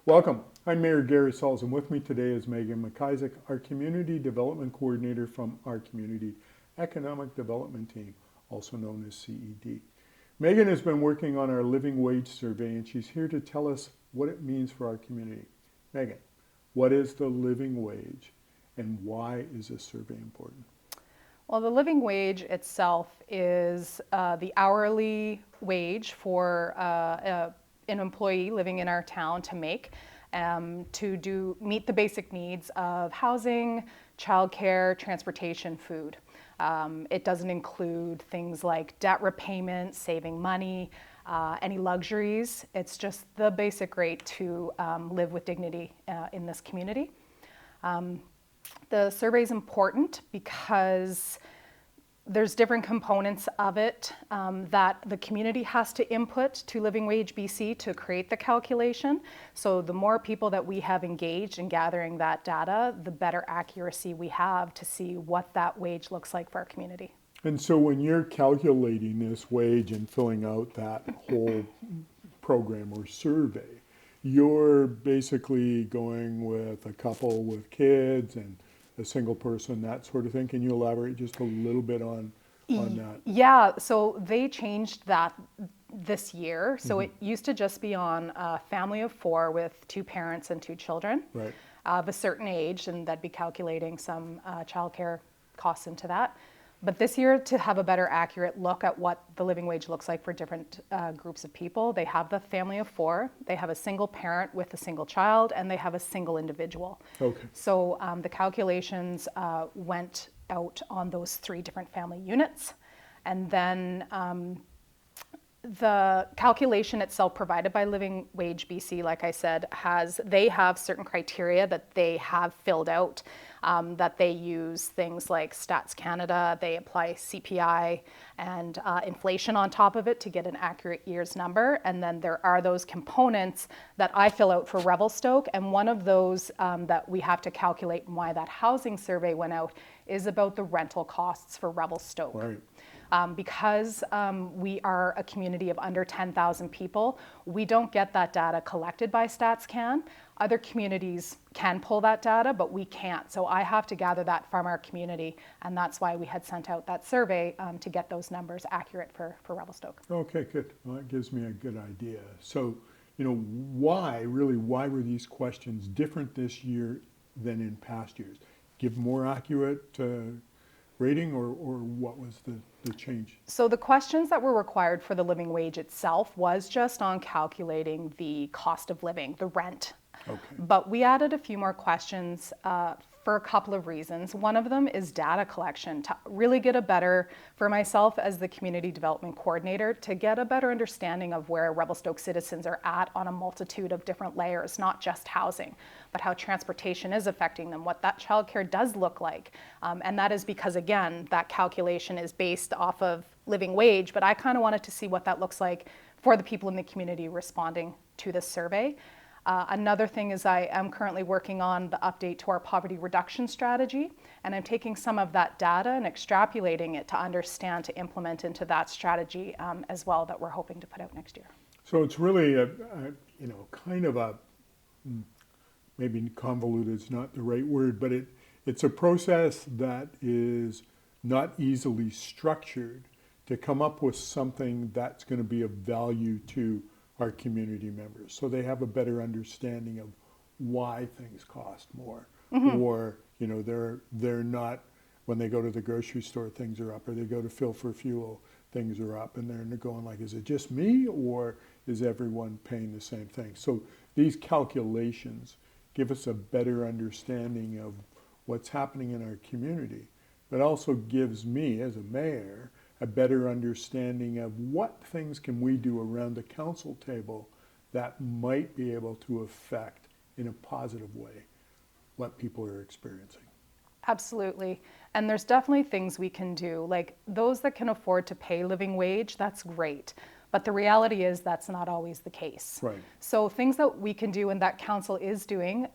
Welcome. I'm Mayor Gary Sauls, and with me today is Megan McIsaac, our Community Development Coordinator from our Community Economic Development Team, also known as CED. Megan has been working on our living wage survey, and she's here to tell us what it means for our community. Megan, what is the living wage, and why is this survey important? Well, the living wage itself is the hourly wage for an employee living in our town to make to meet the basic needs of housing, childcare, transportation, food. It doesn't include things like debt repayment, saving money, any luxuries. It's just the basic rate to live with dignity in this community. The survey is important because there's different components of it that the community has to input to Living Wage BC to create the calculation. So the more people that we have engaged in gathering that data, the better accuracy we have to see what that wage looks like for our community. And so when you're calculating this wage and filling out that whole program or survey, you're basically going with a couple with kids and a single person, that sort of thing. Can you elaborate just a little bit on that? Yeah, so they changed that this year. So it used to just be on a family of 4 with 2 parents and 2 children Right. of a certain age, and that'd be calculating some childcare costs into that. But this year, to have a better accurate look at what the living wage looks like for different groups of people, they have the family of 4, they have a single parent with a single child, and they have a single individual. Okay. So the calculations went out on those 3 different family units. And then the calculation itself provided by Living Wage BC, like I said, they have certain criteria that they have filled out, that they use things like Stats Canada, they apply CPI and inflation on top of it to get an accurate year's number. And then there are those components that I fill out for Revelstoke. And one of those that we have to calculate and why that housing survey went out is about the rental costs for Revelstoke. Right. Because we are a community of under 10,000 people, we don't get that data collected by StatsCan. Other communities can pull that data, but we can't. So I have to gather that from our community, and that's why we had sent out that survey to get those numbers accurate for Revelstoke. Okay, good. Well, that gives me a good idea. So, why were these questions different this year than in past years? Give more accurate rating, or what was the change? So the questions that were required for the living wage itself was just on calculating the cost of living, the rent. Okay. But we added a few more questions for a couple of reasons. One of them is data collection, to really get a better, for myself as the community development coordinator, to get a better understanding of where Revelstoke citizens are at on a multitude of different layers, not just housing, but how transportation is affecting them, what that childcare does look like. And that is because, again, that calculation is based off of living wage, but I kind of wanted to see what that looks like for the people in the community responding to this survey. Another thing is I am currently working on the update to our poverty reduction strategy, and I'm taking some of that data and extrapolating it to understand, to implement into that strategy as well, that we're hoping to put out next year. So it's really kind of a, maybe convoluted is not the right word, but it's a process that is not easily structured to come up with something that's going to be of value to our community members, so they have a better understanding of why things cost more, or they're not, when they go to the grocery store things are up, or they go to fill for fuel things are up, and they're going like, is it just me, or is everyone paying the same thing? So these calculations give us a better understanding of what's happening in our community, but also gives me as a mayor a better understanding of what things can we do around the council table that might be able to affect in a positive way what people are experiencing. Absolutely. And there's definitely things we can do. Like those that can afford to pay living wage, that's great. But the reality is that's not always the case. Right. So things that we can do and that council is doing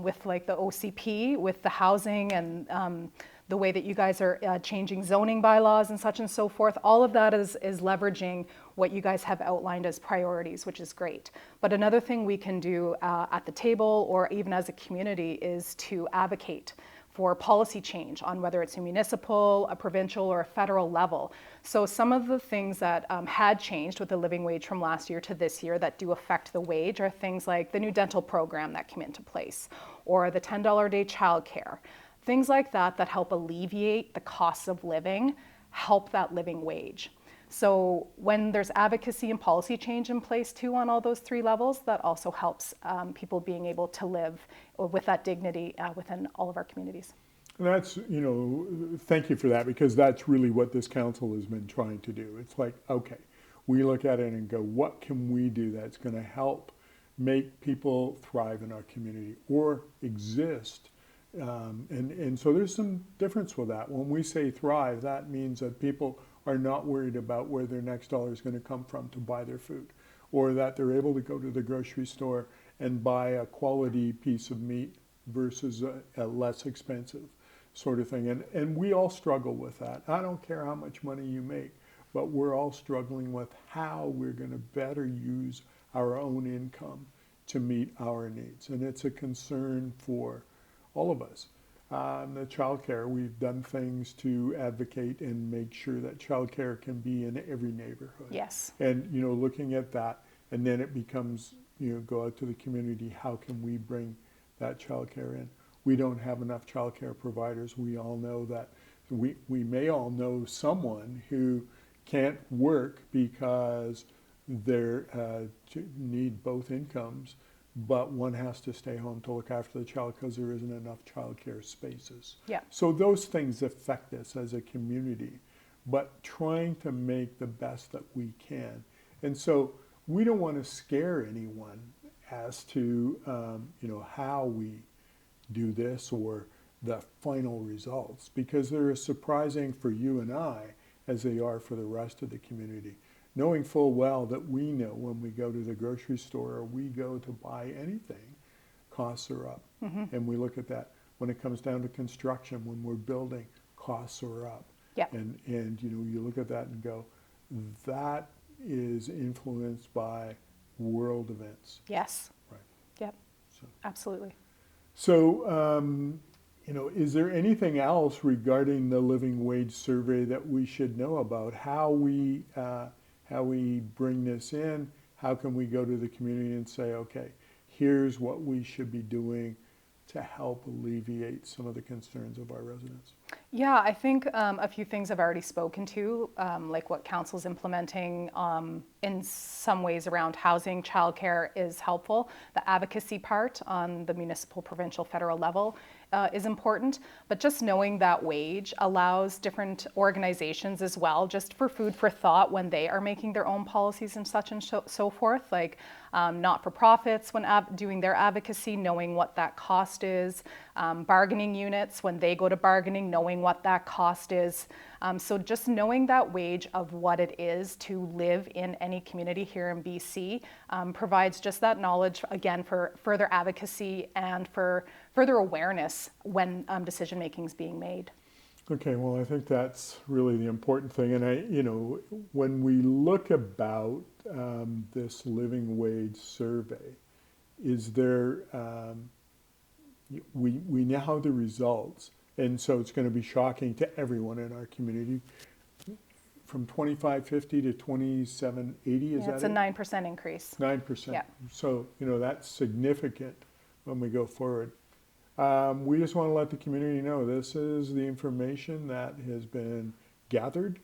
with like the OCP, with the housing and the way that you guys are changing zoning bylaws and such and so forth, all of that is leveraging what you guys have outlined as priorities, which is great. But another thing we can do at the table or even as a community is to advocate for policy change on whether it's a municipal, a provincial, or a federal level. So some of the things that had changed with the living wage from last year to this year that do affect the wage are things like the new dental program that came into place, or the $10 a day childcare. Things like that that help alleviate the costs of living, help that living wage. So when there's advocacy and policy change in place too on all those three levels, that also helps people being able to live with that dignity within all of our communities. And that's, thank you for that, because that's really what this council has been trying to do. It's like, okay, we look at it and go, what can we do that's going to help make people thrive in our community or exist? And so there's some difference with that. When we say thrive, that means that people are not worried about where their next dollar is going to come from to buy their food, or that they're able to go to the grocery store and buy a quality piece of meat versus a less expensive sort of thing. And we all struggle with that. I don't care how much money you make, but we're all struggling with how we're going to better use our own income to meet our needs. And it's a concern for all of us. The childcare, we've done things to advocate and make sure that childcare can be in every neighborhood. Yes. And, looking at that, and then it becomes, go out to the community, how can we bring that childcare in? We don't have enough childcare providers. We all know that. We may all know someone who can't work because they need both incomes, but one has to stay home to look after the child because there isn't enough childcare spaces. Yeah. So those things affect us as a community, but trying to make the best that we can. And so we don't want to scare anyone as to how we do this or the final results, because they're as surprising for you and I as they are for the rest of the community. Knowing full well that we know when we go to the grocery store or we go to buy anything, costs are up. Mm-hmm. And we look at that. When it comes down to construction, when we're building, costs are up. Yep. And you look at that and go, that is influenced by world events. Yes. Right. Yep. So. Absolutely. So, is there anything else regarding the living wage survey that we should know about? How we bring this in? How can we go to the community and say, okay, here's what we should be doing to help alleviate some of the concerns of our residents? Yeah, I think a few things I've already spoken to, like what council's implementing in some ways around housing, childcare is helpful. The advocacy part on the municipal, provincial, federal level is important, but just knowing that wage allows different organizations as well, just for food for thought when they are making their own policies and such and so forth, like not-for-profits when doing their advocacy, knowing what that cost is, bargaining units when they go to bargaining, knowing what that cost is. So just knowing that wage of what it is to live in any community here in BC provides just that knowledge, again, for further advocacy and for further awareness when decision making is being made. Okay, well, I think that's really the important thing. And when we look about this living wage survey, is there, we now have the results, and so it's going to be shocking to everyone in our community. From 2550 to 2780, is that it? It's a 9% increase. 9%. Yeah. So, that's significant when we go forward. We just want to let the community know this is the information that has been gathered.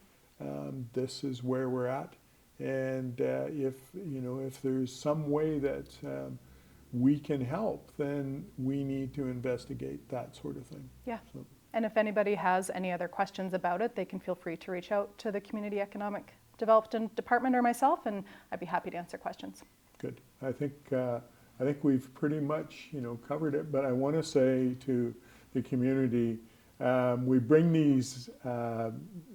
This is where we're at. And if there's some way that we can help, then we need to investigate that sort of thing. Yeah. So. And if anybody has any other questions about it, they can feel free to reach out to the Community Economic Development Department or myself, and I'd be happy to answer questions. Good. I think we've pretty much covered it, but I want to say to the community, we bring these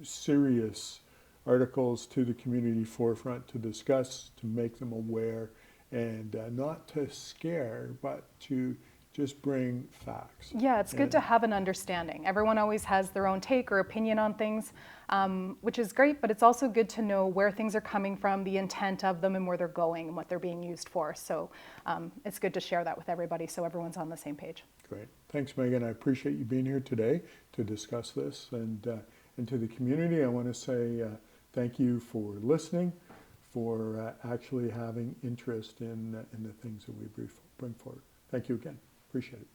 serious articles to the community forefront to discuss, to make them aware, and not to scare, but to just bring facts. Yeah, it's good And- to have an understanding. Everyone always has their own take or opinion on things, which is great, but it's also good to know where things are coming from, the intent of them, and where they're going and what they're being used for. So it's good to share that with everybody so everyone's on the same page. Great. Thanks, Megan. I appreciate you being here today to discuss this. And to the community, I want to say thank you for listening, for actually having interest in the things that we bring forward. Thank you again. Appreciate it.